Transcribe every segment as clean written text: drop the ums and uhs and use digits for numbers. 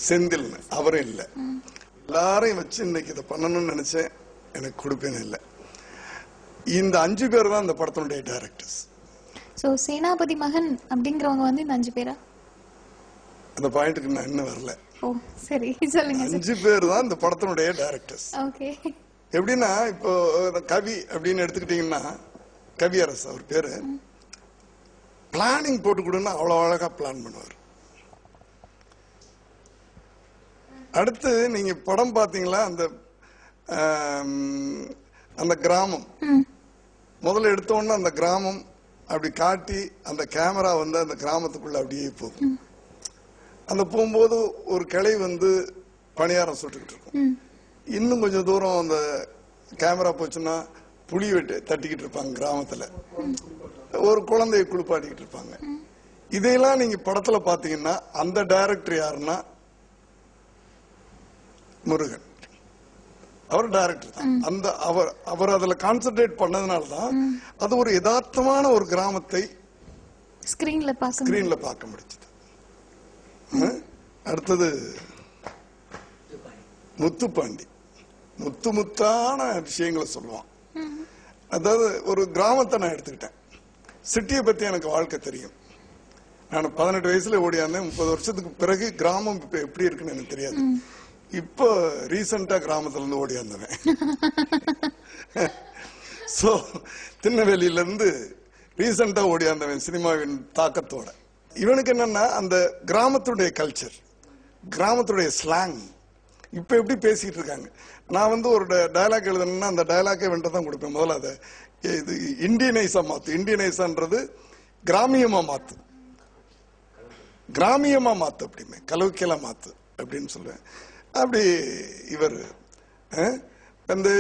செந்தில் அவரும் இல்லை. எல்லாரையும் வச்சு இன்னைக்கு இதை பண்ணணும்னு நினைச்சேன், எனக்கு கொடுப்பேன்னு இல்லை. இந்த 5 பேர் தான் இந்த படத்தினுடைய டைரக்டர்ஸ். சோ சேனாபதி மகன் அப்படிங்கறவங்க வந்து இந்த 5 பேரா? அந்த பாயிண்ட்க்கு நான் இன்னும் வரல. ஓ சரி, சொல்லுங்க. 5 பேர் தான் இந்த படத்தினுடைய டைரக்டர்ஸ். ஓகே. எப்படின்னா இப்போ கவி அப்படின்னு எடுத்துக்கிட்டீங்கன்னா, கவியரசு அவர் பேரு, பிளானிங் போட்டு கொடுன்னா அவ்வளவு அழகா பிளான் பண்ணுவார். அடுத்து நீங்க படம் பாத்தீங்களா, அந்த கிராமம் முதல்ல எடுத்தோன்னா அந்த கிராமம் அப்படி காட்டி அந்த கேமரா வந்து அந்த கிராமத்துக்குள்ள அப்படியே போகும். அந்த போகும்போது ஒரு கிளை வந்து பணியாரம் சுட்டுக்கிட்டு இருக்கும். இன்னும் கொஞ்சம் தூரம் அந்த கேமரா போச்சுன்னா புளி வெட்டு தட்டிக்கிட்டு இருப்பாங்க கிராமத்துல, ஒரு குழந்தைய குளிப்பாட்டிக்கிட்டு இருப்பாங்க. இதையெல்லாம் நீங்க படத்துல பாத்தீங்கன்னா அந்த டைரக்டர் யாருன்னா முருகன். அவர் டைரக்டர் தான். அந்த அவர் அதுல கான்சென்ட்ரேட் பண்ணதுனாலதான் அது ஒரு யதார்த்தமான ஒரு கிராமத்தை ஸ்கிரீன்ல பார்க்க முடிச்சது. அடுத்தது முத்துப்பாண்டி, முத்தான விஷயங்களை சொல்லுவான். அதாவது ஒரு கிராமத்தை நான் எடுத்துக்கிட்டேன். சிட்டியை பத்தி எனக்கு வாழ்க்கை தெரியும். நான் 18 வயசுல ஓடியாந்தேன். 30 வருஷத்துக்கு பிறகு கிராமம் இப்ப எப்படி இருக்குன்னு எனக்கு தெரியாது. இப்போ ரீசெண்டா கிராமத்துல இருந்து ஓடியாந்தவன். சோ திருநெல்வேலியில இருந்து ரீசெண்டா ஓடியாந்தவன் சினிமாவின் தாக்கத்தோட. இவனுக்கு என்னன்னா அந்த கிராமத்துடைய கல்ச்சர், கிராமத்துடைய ஸ்லாங் இப்ப எப்படி பேசிட்டு இருக்காங்க. நான் வந்து ஒரு டயலாக் எழுதணும்னா அந்த டயலாக்கே வென்ட்டு தான் கொடுப்பேன். முதல்ல அதை இது இந்தியனைஸா மாத்து, இந்தியனைஸான்றது கிராமியமா மாத்து, கிராமியமா மாத்து, அப்படிமே கலவுக்கெல்லாம் மாத்து அப்படின்னு சொல்லுவேன். அப்படி இவர்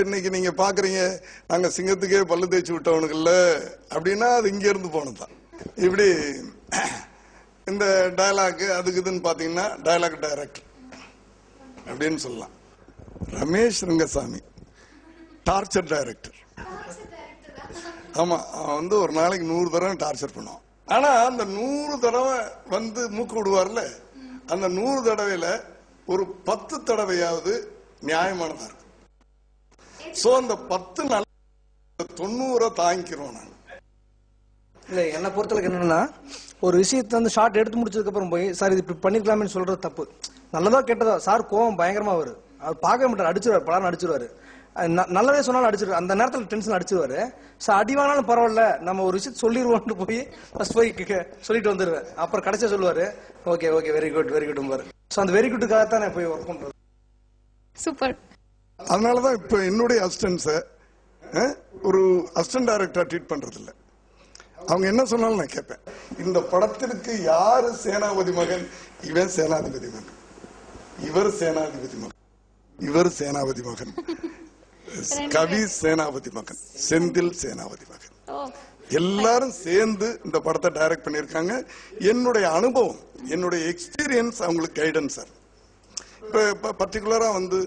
இன்னைக்கு நீங்க பாக்குறீங்க, நாங்க சிங்கத்துக்கே பல்லு தேய்ச்சி விட்டவனுக்குல்ல அப்படின்னா அது இங்க இருந்து போனதுதான். இப்படி இந்த டயலாக் அதுக்கு இதுன்னு பாத்தீங்கன்னா டயலாக் டைரக்டர் அப்படின்னு சொல்லலாம். Ramesh Rangasamy torture director. ஆமா, அவன் வந்து ஒரு நாளைக்கு 100 தடவை டார்ச்சர் பண்ணுவான். ஆனா அந்த 100 தடவை வந்து மூக்கு விடுவார்ல, அந்த 100 தடவையில ஒரு 10 தடவையாவது நியாயமானதா இருக்கு. சோ அந்த 10 நாள் 90 தாங்கிக்கிறோம் நாங்க. இல்ல என்ன பொறுத்தளவுக்கு என்னன்னா, ஒரு விஷயத்த வந்து ஷார்ட் எடுத்து முடிச்சதுக்கு அப்புறம் போய் சார் இது இப்படி பண்ணிக்கலாம்னு சொல்றது தப்பு. நல்லதா கெட்டதா சார் கோவம் பயங்கரமா வரும். அவர் பார்க்க மாட்டார், அடிச்சிருவாரு, பலான்னு அடிச்சிருவாரு. நல்லதே சொன்னாலும் அடிச்சிருவாரு, அந்த நேரத்தில் டென்ஷன் அடிச்சிருவாரு. சார் அடிவானாலும் பரவாயில்ல, நம்ம ஒரு விஷயத்த சொல்லிடுவோம்னு போய் ஃபர்ஸ்ட் போய் சொல்லிட்டு வந்துருவேன். அப்புறம் கடைசியா சொல்லுவாரு okay okay very good very good பாரு. ஸோ அந்த வெரி குட்டுக்காக தான் நான் போய் ஒர்க் பண்றது. சூப்பர். அதனாலதான் இப்ப என்னுடைய அசிஸ்டன்ஸை ஒரு அசிஸ்டன்ட் டைரக்டரா ட்ரீட் பண்றது இல்ல. அவங்க என்ன சொன்னாலும் நான் கேட்பேன். இந்த படத்திற்கு யாரு சேனாபதி மகன்? இவன் சேனாதிபதி மகன், இவர் சேனாதிபதி மகன், இவர் சேனாபதி மகன், கவி சேனாபதி மகன், செந்தில் சேனாபதி மகன், எல்லாரும் சேர்ந்து இந்த படத்தை டைரக்ட் பண்ணிருக்காங்க. என்னுடைய அனுபவம், என்னுடைய எக்ஸ்பீரியன்ஸ் அவங்களுக்கு கைடன்ஸ் சார். இப்ப பர்டிகுலரா வந்து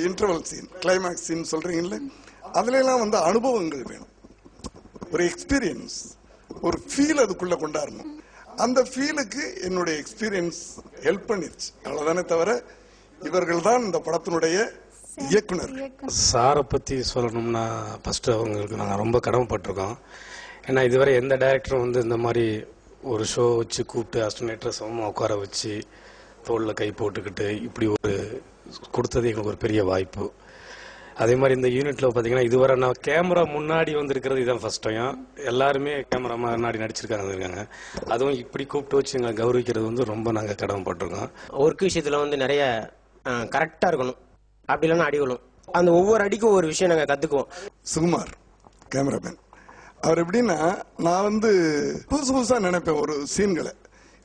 இன்டர்வல் சீன், கிளைமேக்ஸ் சீன் சொல்றீங்கல்ல, அதுல எல்லாம் வந்து அனுபவங்கள் வேணும், ஒரு எக்ஸ்பீரியன்ஸ், ஒரு ஃபீல் அதுக்குள்ள கொண்டாடணும். அந்த ஃபீலுக்கு என்னுடைய எக்ஸ்பீரியன்ஸ் ஹெல்ப் பண்ணிருச்சு, அவ்வளவுதானே தவிர இவர்கள் தான் இந்த படத்தினுடைய இயக்குனர். சாரை பத்தி சொல்லணும்னா ஃபர்ஸ்ட் அவங்களுக்கு நாங்கள் ரொம்ப கடமைப்பட்டிருக்கோம். ஏன்னா இதுவரை எந்த டைரக்டரும் வந்து இந்த மாதிரி ஒரு ஷோ வச்சு கூப்பிட்டு அஸ்டனேட்டர் சமமாக உட்கார வச்சு தோளில் கை போட்டுக்கிட்டு இப்படி ஒரு கொடுத்தது எங்களுக்கு ஒரு பெரிய வாய்ப்பு. அதே மாதிரி இந்த யூனிட்ல பார்த்தீங்கன்னா இதுவரை நான் கேமரா முன்னாடி வந்திருக்கிறது இதுதான் ஃபர்ஸ்ட் டைம். எல்லாருமே கேமரா முன்னாடி நடிச்சிருக்காங்க. அதுவும் இப்படி கூப்பிட்டு வச்சு எங்களை கௌரவிக்கிறது வந்து ரொம்ப நாங்கள் கடமைப்பட்டிருக்கோம். ஒர்க் விஷயத்துல வந்து நிறைய கரெக்டா இருக்கணும், அப்படி இல்லைன்னா அடி விழும். அந்த ஒவ்வொரு அடிக்கும் ஒரு விஷயம் நாங்கள் கத்துக்குவோம். சுகுமார் கேமராமேன், அவர் எப்படின்னா, நான் வந்து புதுசு புதுசா நினைப்பேன் ஒரு சீன்களை,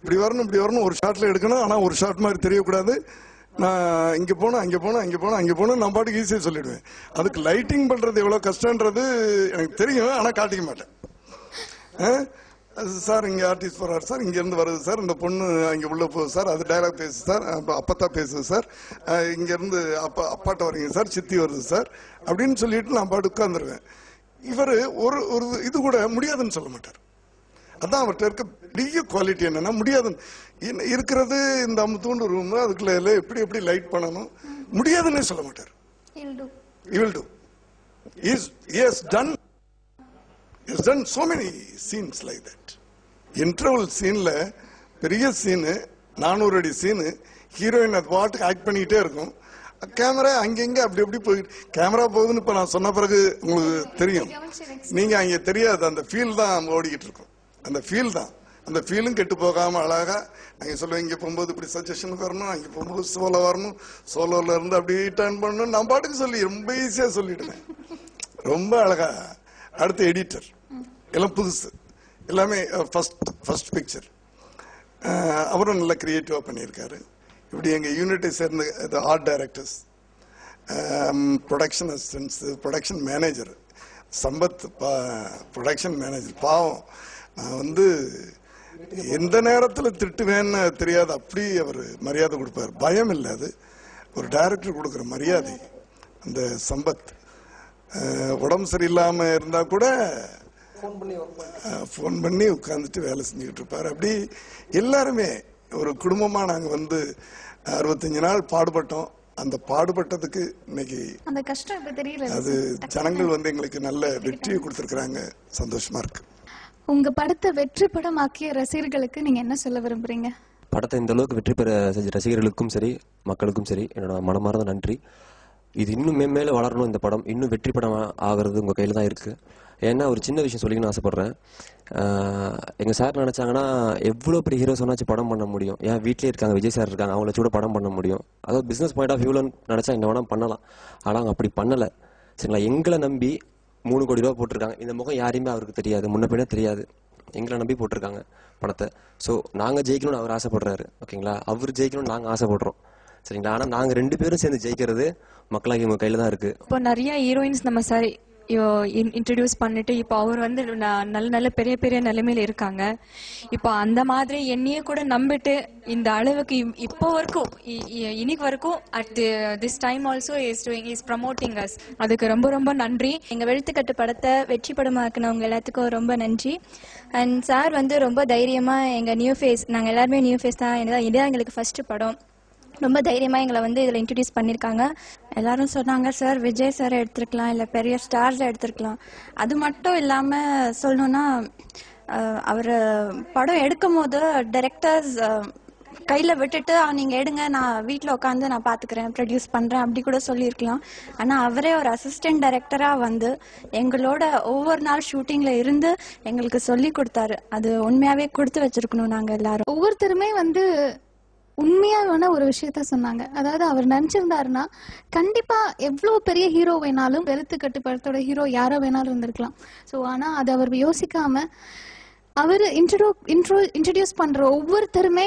இப்படி வரணும் இப்படி வரணும், ஒரு ஷாட்ல எடுக்கணும், ஆனா ஒரு ஷாட் மாதிரி தெரியக்கூடாது, நான் இங்க போனோம் அங்க போனோம் அங்க போனோம் அங்க போனோம் நான் பாட்டுக்கு ஈஸியா சொல்லிடுவேன். அதுக்கு லைட்டிங் பண்றது எவ்வளவு கஷ்டம்ன்றது எனக்கு தெரியும், ஆனா காட்டிக்க மாட்டேன். சார் இங்க ஆர்டிஸ்ட் போறாரு சார், இங்க இருந்து வருது சார், இந்த பொண்ணு இங்க உள்ள போகுது சார், அது டயலாக் பேசுது சார், அப்பத்தான் பேசுது சார், இங்க இருந்து அப்பாட்ட வரீங்க சார், சித்தி வருது சார் அப்படின்னு சொல்லிட்டு நான் பாட்டு உட்கார்ந்துருவேன். இவரு ஒரு இது கூட முடியாதுன்னு சொல்ல மாட்டார். அதான் அவர்கிட்ட இருக்க பெரிய குவாலிட்டி என்னன்னா முடியாது இருக்கிறது இந்த அமுத்தூண்டு ரூம், அதுக்குள்ள எப்படி எப்படி லைட் பண்ணணும் முடியாதுன்னே சொல்ல மாட்டார். He will do. He has done so many scenes like that. Interval சீன்ல பெரிய சீனு 400 அடி சீனு, ஹீரோயின் அது பாட்டுக்கு ஆக்ட் பண்ணிக்கிட்டே இருக்கும், கேமரா அங்கங்க அப்படி எப்படி போயிட்டு கேமரா போகுதுன்னு இப்ப நான் சொன்ன பிறகு உங்களுக்கு தெரியும். நீங்க அங்க தெரியாது, அந்த ஃபீல் தான் ஓடிக்கிட்டு இருக்கும். அந்த ஃபீல் தான், அந்த ஃபீலும் கெட்டு போகாம அழகா அங்க சொல்லுவேன், இங்க போகும்போது இப்படி சஜஷனுக்கு வரணும், அங்க போகும்போது சோலோ வரணும், சோலோல இருந்து அப்படி டர்ன் பண்ணணும், நான் பாட்டுக்கு சொல்லி ரொம்ப ஈஸியா சொல்லிடுவேன். ரொம்ப அழகா. அடுத்து எடிட்டர் எல்லாம் புதுசு, எல்லாமே ஃபர்ஸ்ட் பிக்சர். அவரும் நல்லா கிரியேட்டிவா பண்ணியிருக்காரு. இப்படி எங்க யூனிட்டை சேர்ந்த art directors, production assistance, production manager Sampath, production manager பாவம், நான் எந்த நேரத்தில் திட்டுவேன்னு தெரியாது, அப்படி அவர் மரியாதை கொடுப்பார். பயம் இல்லை, அது ஒரு டைரக்டர் கொடுக்குற மரியாதை. அந்த சம்பத் உடம்பு சரியில்லாம இருந்தா கூட ஃபோன் பண்ணி உட்காந்துட்டு வேலை செஞ்சுக்கிட்டு இருப்பாரு. அப்படி எல்லாருமே ஒரு குடும்பமா நாங்க 65 நாள் பாடுபட்டோம். அந்த பாடுபட்டதுக்கு இன்னைக்கு அந்த கஷ்டம் இப்ப தெரியல. அது ஜனங்கள் எங்களுக்கு நல்ல வெற்றியை கொடுத்திருக்கிறாங்க. சந்தோஷமா இருக்கு. உங்க படத்தை வெற்றி படமாக்கிய ரசிகர்களுக்கு நீங்க என்ன சொல்ல விரும்புறீங்க? படத்தை இந்த அளவுக்கு வெற்றி பெற செஞ்ச ரசிகர்களுக்கும் சரி, மக்களுக்கும் சரி, என்னோட மனமார்ந்த நன்றி. இது இன்னும் மேலே வளரணும். இந்த படம் இன்னும் வெற்றி படம் ஆகிறது உங்க கையில தான் இருக்கு. ஏன்னா ஒரு சின்ன விஷயம் சொல்லிக்கணும்னு ஆசைப்படுறேன். எங்க சார் நினைச்சாங்கன்னா எவ்வளவு பெரிய ஹீரோ சொன்னாச்சும் படம் பண்ண முடியும். ஏன் வீட்லயே இருக்காங்க, விஜய் சார் இருக்காங்க, அவங்கள கூட படம் பண்ண முடியும். அதாவது பிசினஸ் பாயிண்ட் ஆஃப் வியூல நினைச்சா இந்த படம் பண்ணலாம். ஆனா அவங்க அப்படி பண்ணல. சரிங்களா, எங்களை நம்பி 3 கோடி ரூபா போட்டிருக்காங்க. இந்த முகம் யாரையுமே அவருக்கு தெரியாது, முன்ன பின்ன தெரியாது. எங்களை நம்பி போட்டிருக்காங்க படத்தை. ஸோ நாங்க ஜெயிக்கணும்னு அவர் ஆசைப்படுறாரு. ஓகேங்களா, அவர் ஜெயிக்கணும்னு நாங்க ஆசைப்படுறோம். சரிங்களா, ஆனா நாங்க 2 பேரும் சேர்ந்து ஜெயிக்கிறது மக்களாகி உங்க கையில தான் இருக்கு. இப்போ நிறைய ஹீரோயின்ஸ் நம்ம சார் இன்ட்ரடியூஸ் பண்ணிட்டு இப்போ அவர் நல்ல நல்ல பெரிய பெரிய நிலைமையில இருக்காங்க. இப்போ அந்த மாதிரி என்னையே கூட நம்பிட்டு இந்த அளவுக்கு இப்போ வரைக்கும் இன்னைக்கு வரைக்கும் at this time also is promoting us. அதுக்கு ரொம்ப ரொம்ப நன்றி. எங்க வெளுத்துக்கட்டு படத்தை வெற்றி படமாக்குனவங்க எல்லாத்துக்கும் ரொம்ப நன்றி. அண்ட் சார் ரொம்ப தைரியமா எங்க நியூ ஃபேஸ், நாங்க எல்லாருமே நியூ ஃபேஸ் தான், இதான் எங்களுக்கு ஃபர்ஸ்ட் படம். ரொம்ப தைரியமாக எங்களை இதில் இன்ட்ரடியூஸ் பண்ணியிருக்காங்க. எல்லாரும் சொன்னாங்க சார் விஜய் சார் எடுத்துருக்கலாம், இல்லை பெரிய ஸ்டார்ஸ் எடுத்துருக்கலாம். அது மட்டும் இல்லாமல் சொல்லணும்னா அவர் படம் எடுக்கும் போது டைரக்டர்ஸ் கையில் விட்டுட்டு நீங்கள் எடுங்க, நான் வீட்டில் உட்காந்து நான் பார்த்துக்கிறேன், ப்ரொடியூஸ் பண்ணுறேன் அப்படி கூட சொல்லியிருக்கலாம். ஆனால் அவரே ஒரு அசிஸ்டன்ட் டைரக்டராக எங்களோட ஒவ்வொரு நாள் ஷூட்டிங்கில் இருந்து எங்களுக்கு சொல்லி கொடுத்தாரு. அது உண்மையாகவே கொடுத்து வச்சிருக்கணும். நாங்கள் எல்லாரும் ஒவ்வொருத்தருமே உண்மையான ஒரு விஷயத்த சொன்னாங்க. அதாவது அவர் நினைச்சிருந்தாருன்னா கண்டிப்பா எவ்வளவு பெரிய ஹீரோ வேணாலும், வெளுத்துக்கட்டு படத்தோட ஹீரோ யாரோ வேணாலும் இருந்திருக்கலாம். ஸோ ஆனா அது அவர் யோசிக்காம அவர் இன்ட்ரடியூஸ் பண்ற ஒவ்வொருத்தருமே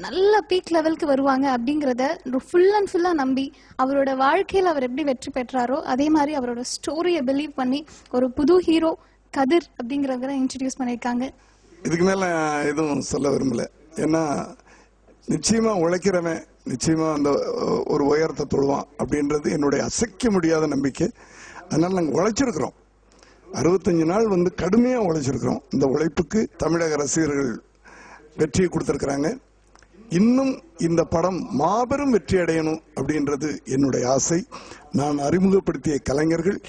நல்ல பீக் லெவலுக்கு வருவாங்க அப்படிங்கறத ஃபுல் அண்ட் ஃபுல்லா நம்பி அவரோட வாழ்க்கையில அவர் எப்படி வெற்றி பெற்றாரோ அதே மாதிரி அவரோட ஸ்டோரியை பிலீவ் பண்ணி ஒரு புது ஹீரோ கதிர் அப்படிங்கிறவரை இன்ட்ரடியூஸ் பண்ணியிருக்காங்க. இதுக்கு மேல எதுவும் சொல்ல விரும்பல. ஏன்னா நிச்சயமா உழைக்கிறவன் நிச்சயமா அந்த ஒரு உயரத்தை தொடுவான் அப்படின்றது என்னுடைய அசைக்க முடியாத நம்பிக்கை. அதனால நாங்கள் உழைச்சிருக்கிறோம். 65 நாள் கடுமையா உழைச்சிருக்கிறோம். இந்த உழைப்புக்கு தமிழக ரசிகர்கள் வெற்றியை கொடுத்திருக்கிறாங்க. இன்னும் இந்த படம் மாபெரும் வெற்றி அடையணும் அப்படின்றது என்னுடைய ஆசை. நான் அறிமுகப்படுத்திய கலைஞர்கள்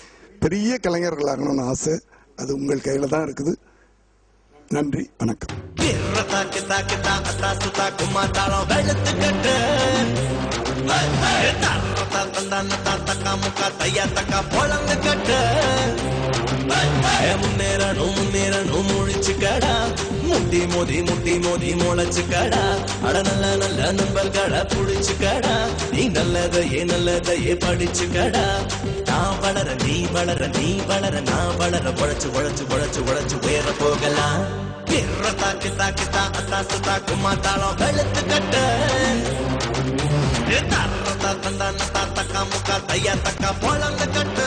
பெரிய கலைஞர்களாகணும்னு ஆசை. அது உங்கள் கையில தான் இருக்குது. நன்றி, வணக்கம். முன்னேறணும் முழிச்சுக்கடா, முட்டி மோதி முட்டி மோதி முளைச்சுக்கடா, அட நல்ல நல்ல நண்பர்களை புடிச்சுக்கடா, நீ நல்லதையே படிச்சுக்கடா. நான் வளர நீ வளர, நீ வளர நான் வளர, உழைச்சு உழைச்சு உழைச்சு உழைச்சு உயர போகலாம். தாக்கி தாக்கி தாக்கு தாக்குமாத்தாளம் வெளுத்து கட்டு, தக்கா முக்கா தையா தக்கா போலங்க கட்டு.